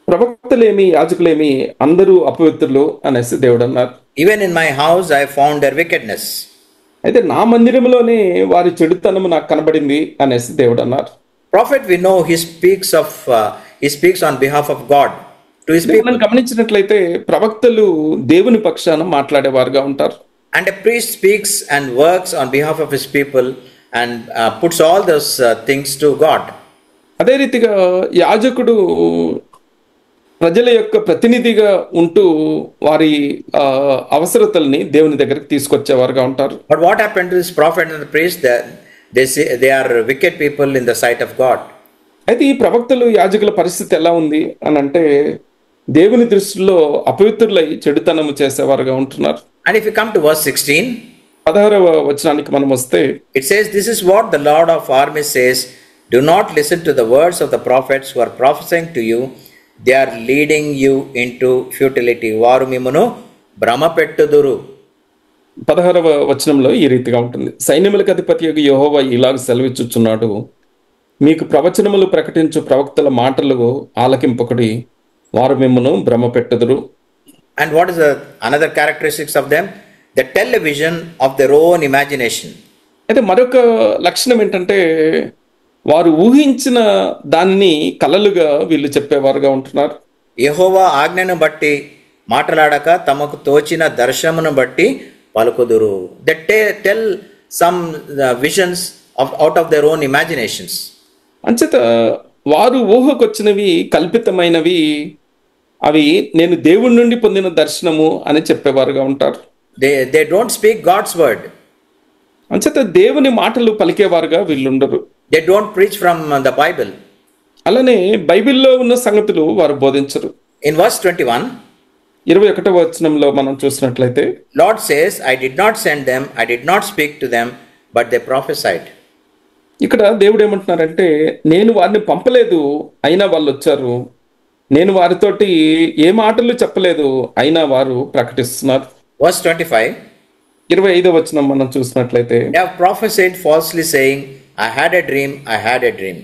ప్రవక్తలేమి యాజకులేమి అందరూ అపవిత్రులు అనేసి దేవుడు అన్నారు. Even in my house I found their wickedness. అయితే నా మందిరంలోనే వారి చెడుతనము నాకు కనబడింది అనేసి దేవుడు అన్నారు. Prophet, we know he speaks on behalf of God to his people. మనం గమనించినట్లయితే ప్రవక్తలు దేవుని పక్షాన మాట్లాడేవారుగా ఉంటారు. And a priest speaks and works on behalf of his people and puts all those things to God. అదే రీతిగా యాజకుడు ప్రజల యొక్క ప్రతినిధిగా ఉంటూ వారి అవసరతల్ని దేవుని దగ్గరికి తీసుకొచ్చేవారుగా ఉంటారు. But what happened to this prophet and the priest? They are wicked people in the sight of God. అయితే ఈ ప్రవక్తలు యాజకుల పరిస్థితి ఎలా ఉంది అని అంటే దేవుని దృష్టిలో అపవిత్రులై చెడుతనము చేసేవారుగా ఉంటున్నారు. And if you come to verse 16, 16వ వచనానికి మనం వస్తే it says, this is what the Lord of armies says, do not listen to the words of the prophets who are prophesying to you. They are leading you into futility. వారు మిమ్మును భ్రమపెట్టుదురు. 16వ వచనంలో ఈ రీతిగా ఉంటుంది. సైన్యములకు అధిపతియగు యెహోవా ఇలాగ సెలవిచ్చుచున్నాడు, మీకు ప్రవచనములు ప్రకటించు ప్రవక్తల మాటలు ఆలకింపకుడి, వారు మిమ్మును భ్రమపెట్టుదురు. And what is another characteristics of them? They tell a vision of their own imagination. అయితే మరొక లక్షణం ఏంటంటే వారు ఊహించిన దాన్ని కలలుగా వీళ్ళు చెప్పేవారుగా ఉంటున్నారు. యెహోవా ఆజ్ఞను బట్టి మాట్లాడక తమకు తోచిన దర్శనమును బట్టి పలుకుదురు. They tell some visions out of their own imaginations. అంచేత వారు ఊహకొచ్చినవి కల్పితమైనవి, అవి నేను దేవుడి నుండి పొందిన దర్శనము అని చెప్పేవారుగా ఉంటారు. They don't speak God's word. అంచేత దేవుని మాటలు పలికేవారుగా వీళ్ళుండరు. They don't preach from the Bible. అలానే బైబిల్లో ఉన్న సంగతులు వారు బోధించరు. In verse 21, 21వ వచనంలో మనం చూసినట్లయితే Lord says, I did not send them, I did not speak to them, but they prophesied. ఇక్కడ దేవుడు ఏమంటున్నారంటే నేను వారిని పంపలేదు, అయినా వాళ్ళు వచ్చారు. నేను వారితోటి ఏ మాటలు చెప్పలేదు, అయినా వారు ప్రకటిస్తున్నారు. Verse 25, 25వ వచనం మనం చూసినట్లయితే they have prophesied falsely saying, I had a dream, I had a dream.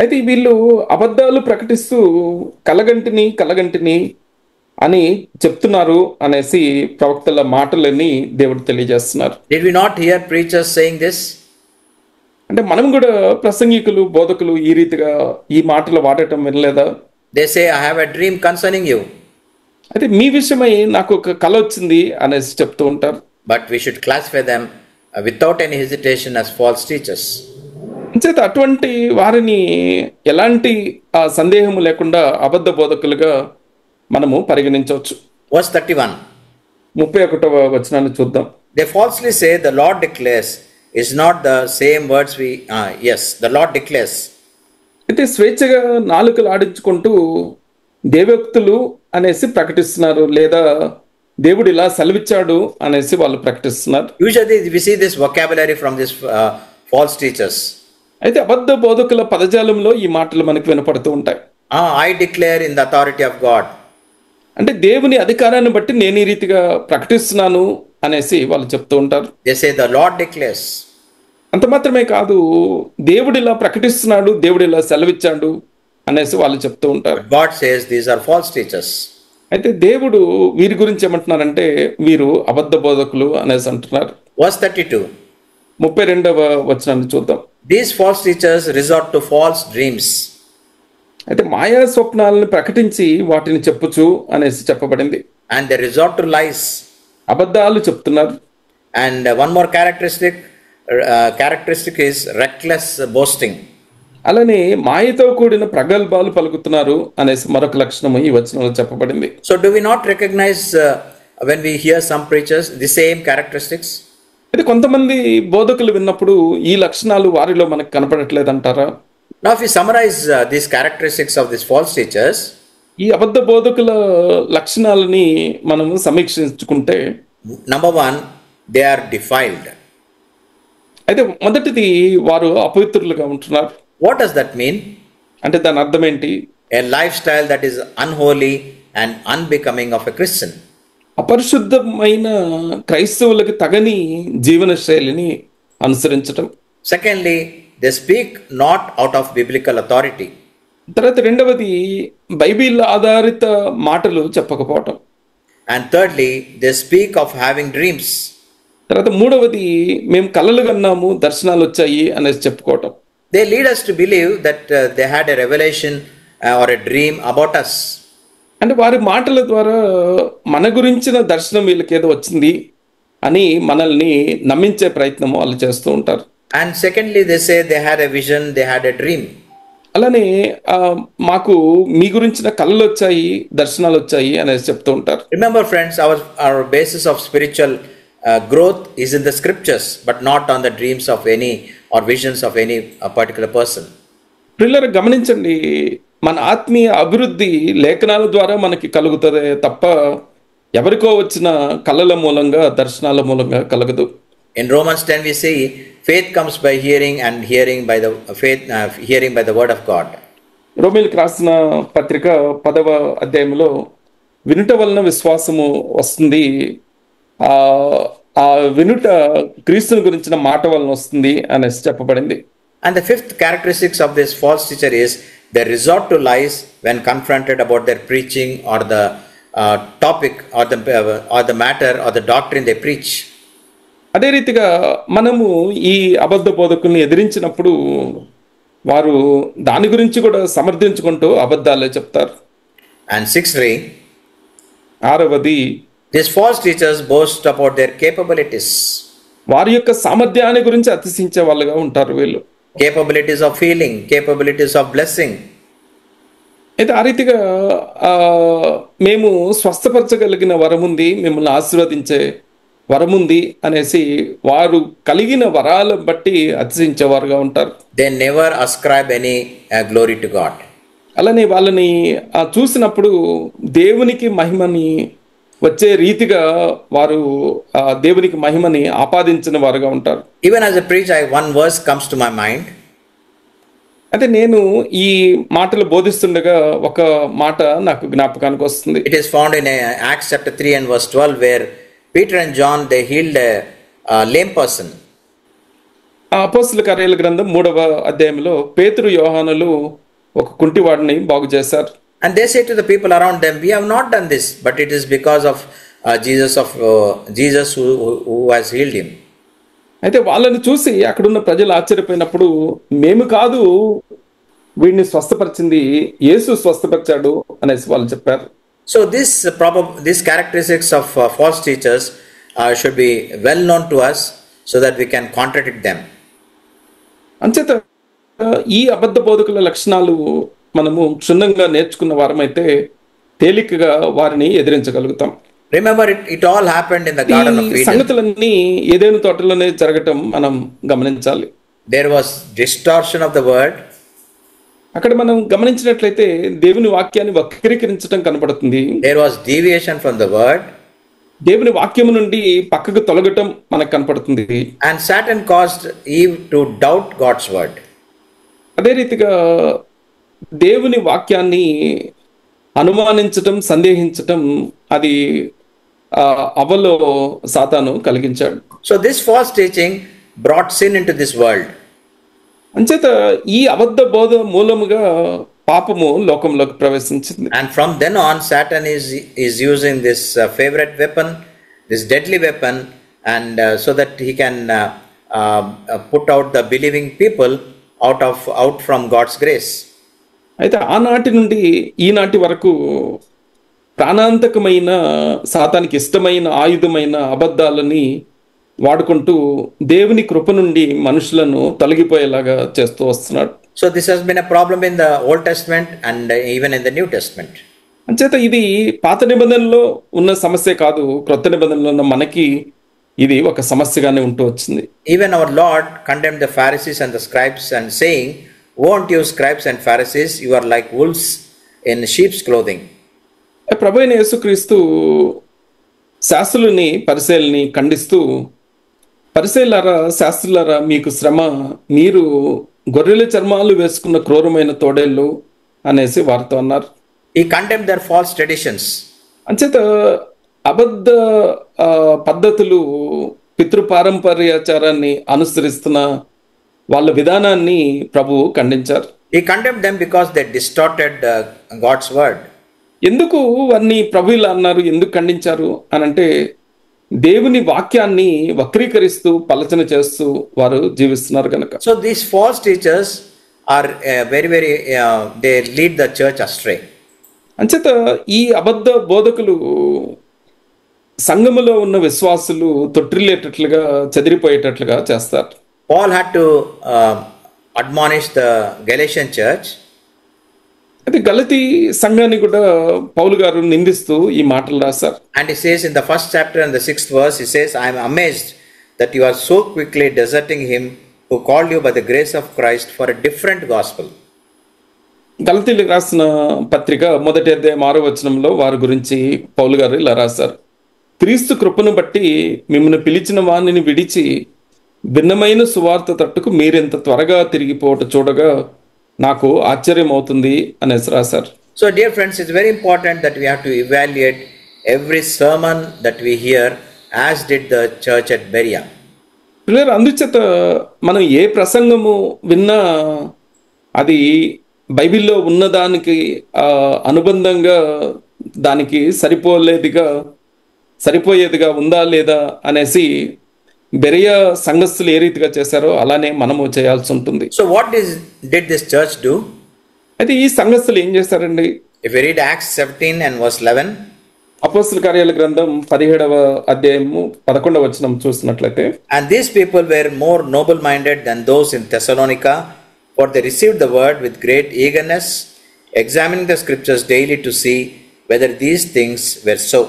అయితే వీళ్ళు అబద్ధాలు ప్రకటిస్తూ కలగంటిని అని చెప్తున్నారు అనేసి ప్రవక్తల మాటలని దేవుడు తెలియజేస్తున్నారు. Did we not hear preachers saying this? అంటే మనం కూడా ప్రసంగికులు బోధకులు ఈ రీతిగా ఈ మాటలు వాడటం వినలేదా? They say, I have a dream concerning you. అయితే మీ విషయమై నాకు ఒక కల వచ్చింది అనేసి చెప్తూ ఉంటారు. But we should classify them without any hesitation as false teachers. అంచేత అటువంటి వారిని ఎలాంటి సందేహము లేకుండా అబద్ధ బోధకులుగా మనము పరిగణించవచ్చు. Verse 31, 31వ వచనాన్ని చూద్దాం. they falsely say the Lord declares, is not the same words we yes, the Lord declares. అయితే స్వేచ్ఛగా నాలుకలు ఆడించుకుంటూ దేవోక్తులు అనేసి ప్రకటిస్తున్నారు, లేదా దేవుడు ఇలా సెలవిచ్చాడు అనేసి వాళ్ళు ప్రకటిస్తున్నారు. Usually we see this vocabulary from these false teachers. అయితే అబద్ధ బోధకుల పదజాలంలో ఈ మాటలు మనకు వినపడుతూ ఉంటాయి. I declare in the authority of God. అంటే దేవుని అధికారాన్ని బట్టి నేను ఈ రీతిగా ప్రకటిస్తున్నాను అనేసి వాళ్ళు చెప్తూ ఉంటారు. They say the Lord declares. అంత మాత్రమే కాదు, దేవుడు ఇలా ప్రకటిస్తున్నాడు, దేవుడు ఇలా సెలవిచ్చాడు అనేసి వాళ్ళు చెప్తూ ఉంటారు. God says these are false teachers. అయితే దేవుడు వీరి గురించి ఏమంటున్నారంటే వీరు అబద్ధ బోధకులు అనేసి అంటున్నారు. Verse 32, 32వ వచనాన్ని చూద్దాం. these false teachers resort to false dreams. అయితే మాయా స్వప్నాలను ప్రకటించి వాటిని చెప్పుచు అనేసి చెప్పబడింది. And they resort to lies. అబద్ధాలు చెప్తున్నారు. And one more characteristic is reckless boasting. అలానే మాయతో కూడిన ప్రగల్భాలు పలుకుతున్నారు అనేసి మరొక లక్షణము ఈ వచనంలో చెప్పబడింది. So do we not recognize when we hear some preachers the same characteristics? అయితే కొంతమంది బోధకులు విన్నప్పుడు ఈ లక్షణాలు వారిలో మనకు కనపడట్లేదంటారా? Now if we summarize these characteristics of these false teachers, ఈ అబద్ధ బోధకుల లక్షణాలని మనము సమీక్షించుకుంటే number one, they are defiled. అయితే మొదటిది వారు అపవిత్రులుగా ఉంటున్నారు. What does that mean? అంటే దాని అర్థం ఏంటి? A lifestyle that is unholy and unbecoming of a Christian. అపరిశుద్ధమైన క్రైస్తవులకు తగని జీవన శైలిని అనుసరించటం. Secondly, they speak not out of biblical authority. తర్వాత రెండవది బైబిల్ ఆధారిత మాటలు చెప్పకపోవటం. And thirdly, they speak of having dreams. తర్వాత మూడవది మేము కలలు కన్నాము, దర్శనాలు వచ్చాయి అనేసి చెప్పుకోవటం. They lead us to believe that they had a revelation or a dream about us. అంటే వారి మాటల ద్వారా మన గురించిన దర్శనం వీళ్ళకి ఏదో వచ్చింది అని మనల్ని నమ్మించే ప్రయత్నం వాళ్ళు చేస్తూ ఉంటారు. And secondly, they say they had a vision, they had a dream. అలానే మాకు మీ గురించిన కళలు వచ్చాయి, దర్శనాలు వచ్చాయి అనేసి చెప్తూ ఉంటారు. Remember friends, our basis of spiritual growth is in the scriptures, but not on the dreams of any or visions of any particular person. పిల్లలు గమనించండి, మన ఆత్మీయ అభివృద్ధి లేఖనాల ద్వారా మనకి కలుగుతుంది తప్ప ఎవరికో వచ్చిన కళల మూలంగా, దర్శనాల మూలంగా కలగదు. In Romans 10 we see faith comes by hearing and hearing by the hearing by the word of God. రోమీయులకు రాసిన పత్రిక 10వ అధ్యాయంలో వినుట వలన విశ్వాసము వస్తుంది, ఆ వినుట క్రీస్తుని గురించిన మాట వలన వస్తుంది అనేసి చెప్పబడింది. And the fifth characteristics of this false teacher is they resort to lies when confronted about their preaching or the topic or the matter or the doctrine they preach. అదే రీతిగా మనము ఈ అబద్ధ బోధకుల్ని ఎదిరించినప్పుడు వారు దాని గురించి కూడా సమర్థించుకుంటూ అబద్ధాలే చెప్తారు. And sixthly, ఆరవది, these false teachers boast about their capabilities. వారి యొక్క సామర్థ్యాన్ని గురించి అతిశించే వాళ్ళుగా ఉంటారు వీళ్ళు. Capabilities of healing, capabilities of blessing. అయితే ఆ రీతిగా మేము స్వస్థపరచగలిగిన వరముంది, మిమ్మల్ని ఆశీర్వదించే వరముంది అనేసి వారు కలిగిన వరాలను బట్టి అతిశించేవారుగా ఉంటారు. They never ascribe any glory to God. అలానే వాళ్ళని చూసినప్పుడు దేవునికి మహిమని వచ్చే రీతిగా వారు దేవునికి మహిమని ఆపాదించిన వారుగా ఉంటారు. Even as a preacher, one verse comes to my mind. అయితే నేను ఈ మాటలు బోధిస్తుండగా ఒక మాట నాకు జ్ఞాపకానికి వస్తుంది. It is found in Acts chapter 3 and verse 12 where Peter and John they healed a lame person. అపోస్తలుల కార్యాల గ్రంథం 3వ అధ్యాయంలో పేతురు యోహానులు ఒక కుంటివాడిని బాగు చేశారు. And they say to the people around them, we have not done this, but it is because of Jesus who has healed him. అయితే వాళ్ళని చూసి అక్కడున్న ప్రజలు ఆశ్చర్యపోయినప్పుడు మేము కాదు వీడిని స్వస్థపరిచింది, యేసు స్వస్థపరిచాడు అనేసి వాళ్ళు చెప్పారు. So these characteristics of false teachers should be well known to us so that we can contradict them. అంచేత ఈ అబద్ధ బోధకుల లక్షణాలు మనము క్షుణ్ణంగా నేర్చుకున్న వారమైతే తేలికగా వారిని ఎదిరించగలుగుతాం. Remember, it all happened in the Garden of Eden. సంగతులన్నీ ఏదైనా తోటలోనే జరగటం మనం గమనించాలి. There was distortion of the word. అక్కడ మనం గమనించినట్లయితే దేవుని వాక్యాన్ని వక్రీకరించడం కనబడుతుంది. There was deviation from the word. దేవుని వాక్యము నుండి పక్కకు తొలగటం మనకు కనపడుతుంది. And Satan caused Eve to doubt God's word. అదే రీతిగా దేవుని వాక్యాన్ని అనుమానించటం, సందేహించటం అది అవలో సాతాను కలిగించాడు. So this false teaching brought sin into this world. అంచేత ఈ అబద్ధ బోధ మూలముగా పాపము లోకంలోకి ప్రవేశించింది. And from then on Satan is using this favorite weapon, this deadly weapon, and so that he can put out the believing people out from God's grace. అయితే ఆనాటి నుండి ఈనాటి వరకు ప్రాణాంతకమైన సాతానికి ఇష్టమైన ఆయుధమైన అబద్ధాలని వాడుకుంటూ దేవుని కృప నుండి మనుషులను తొలగిపోయేలాగా చేస్తూ వస్తున్నాడు. So this has been a problem in the Old Testament and even in the New Testament. అంచేత ఇది పాత నిబంధనలో ఉన్న సమస్య కాదు, క్రొత్త నిబంధనలో ఉన్న మనకి ఇది ఒక సమస్యగానే ఉంటూ వచ్చింది. Even our Lord condemned the Pharisees and the scribes and saying, "Won't you scribes and Pharisees, you are like wolves in sheep's clothing." ప్రభు అయిన యేసుక్రీస్తు శాస్త్రులని పరిసయ్యులని ఖండిస్తూ, పరిసయ్యులారా శాస్త్రులారా మీకు శ్రమ, మీరు గొర్రెల చర్మాలు వేసుకున్న క్రూరమైన తోడేళ్ళు అనేసి వారితో అన్నారు. He condemned their false traditions. అంచేత అబద్ధ పద్ధతులు, పితృపారంపర్యాచారాన్ని అనుసరిస్తున్న వాళ్ళ విధానాన్ని ప్రభువు ఖండించారు. He condemned them because they distorted God's word. ఎందుకు వారిని ప్రభు ఇలా అన్నారు, ఎందుకు ఖండించారు అని అంటే, దేవుని వాక్యాన్ని వక్రీకరిస్తూ పలచన చేస్తూ వారు జీవిస్తున్నారు కనుక. So these false teachers are very they lead the church astray. అంచేత ఈ అబద్ధ బోధకులు సంఘములో ఉన్న విశ్వాసులు తొట్టిల్లేటట్లుగా, చెదిరిపోయేటట్లుగా చేస్తారు. Paul had to admonish the Galatian church. అయితే గలతీ సంఘాన్ని కూడా పౌలు గారు నిందిస్తూ ఈ మాటలు రాశారు. And he says in the first chapter and the 6th verse, he says, I am amazed that you are so quickly deserting him who called you by the grace of Christ for a different gospel. గలతీలకు రాసిన పత్రిక 1వ అధ్యాయం 6వ వచనంలో వారి గురించి పౌలు గారు ఇలా రాశారు. క్రీస్తు కృపను బట్టి మిమ్మల్ని పిలిచిన వాణిని విడిచి భిన్నమైన సువార్త తట్టుకు మీరెంత త్వరగా తిరిగిపోవట చూడగా నాకు ఆశ్చర్యం అవుతుంది అనేసి రాశారు. So dear friends, it's very important that we have to evaluate every sermon that we hear, as did the church at Berea. పిల్లలు, అందుచేత మనం ఏ ప్రసంగము విన్నా అది బైబిల్లో ఉన్నదానికి అనుబంధంగా, దానికి సరిపోయేదిగా ఉందా లేదా అనేసి బెరియా సంఘస్థులు ఏ రీతిగా చేశారో అలానే మనము చేయాల్సి ఉంటుంది. So what did this church do? అయితే ఈ సంఘస్థులు ఏం చేశారండి? If we read Acts 17 and verse 11, అపోస్తలుల కార్యాల గ్రంథం 17వ అధ్యాయము 11వ వచనం చూసినట్లయితే, and these people were more noble-minded than those in Thessalonica, for they received the word with great eagerness, examining the scriptures daily to see whether these things were so.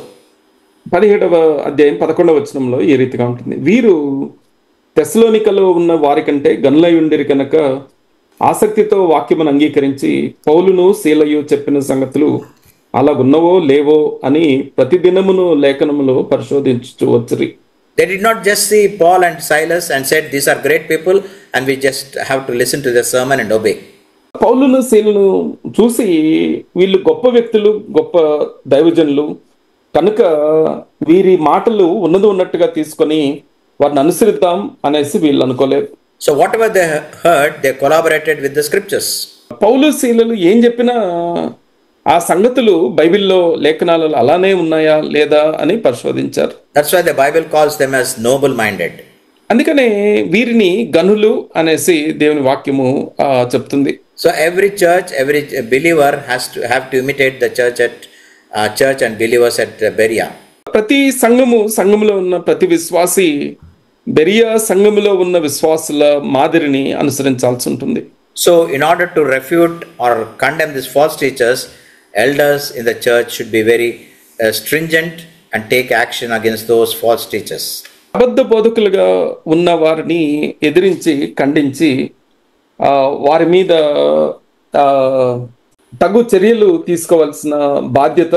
17వ అధ్యాయం 11వ వచనంలో ఈ రీతిగా ఉంటుంది. వీరు తెస్సలోనికలో ఉన్న వారి కంటే గనులై ఉండిరి కనుక ఆసక్తితో వాక్యమును అంగీకరించి పౌలును సీలయు చెప్పిన సంగతులు అలాగున్నవో లేవో అని ప్రతిదినమును లేఖనములో పరిశోధించు వచ్చిరి. They did not just see Paul and Silas and said, these are great people and we just have to listen to their sermon and obey. పౌలును సీలను చూసి వీళ్ళు గొప్ప వ్యక్తులు, గొప్ప దైవజనులు కనుక వీరి మాటలు ఉన్నట్టుగా తీసుకొని వారిని అనుసరిద్దాం అనేసి వీళ్ళు అనుకోలేదు. So whatever they heard, they collaborated with the scriptures. పౌలు సీలలు ఏం చెప్పినా ఆ సంగతులు బైబిల్లో, లేఖనాలలో అలానే ఉన్నాయా లేదా అని పరిశోధించారు. That's why the Bible calls them as noble-minded. అందుకనే వీరిని గనులు అనేసి దేవుని వాక్యము చెప్తుంది. So every church, every believer has to imitate the church and believers at Berea. ప్రతి సంఘములో ఉన్న ప్రతి విశ్వాసి బెరియా సంఘములో ఉన్న విశ్వాసుల మాదిరిని అనుసరించాల్సి ఉంటుంది. So in order to refute or condemn these false teachers, elders in the church should be very stringent and take action against those false teachers. అబద్ధ బోధకులుగా ఉన్న వారిని ఎదిరించి, ఖండించి వారి మీద తగు చర్యలు తీసుకోవాల్సిన బాధ్యత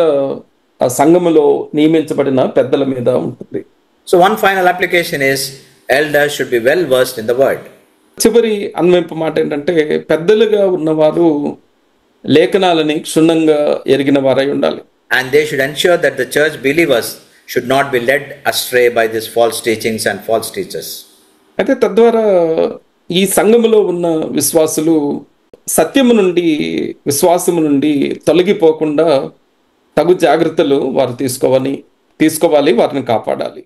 సంఘములో నియమించబడిన పెద్దల మీద ఉంటుంది. So one final application is elders should be well versed in the word. చివరి అన్వయింపు మాట ఏంటంటే, పెద్దలుగా ఉన్నవారు లేఖనాలని క్షుణ్ణంగా ఎరిగిన వారై ఉండాలి. And they should ensure that the church believers should not be led astray by these false teachings and false teachers. అయితే తద్వారా ఈ సంఘములో ఉన్న విశ్వాసులు సత్యము నుండి, విశ్వాసము నుండి తొలగిపోకుండా తగు జాగ్రత్తలు వారు తీసుకోవాలి, వారిని కాపాడాలి.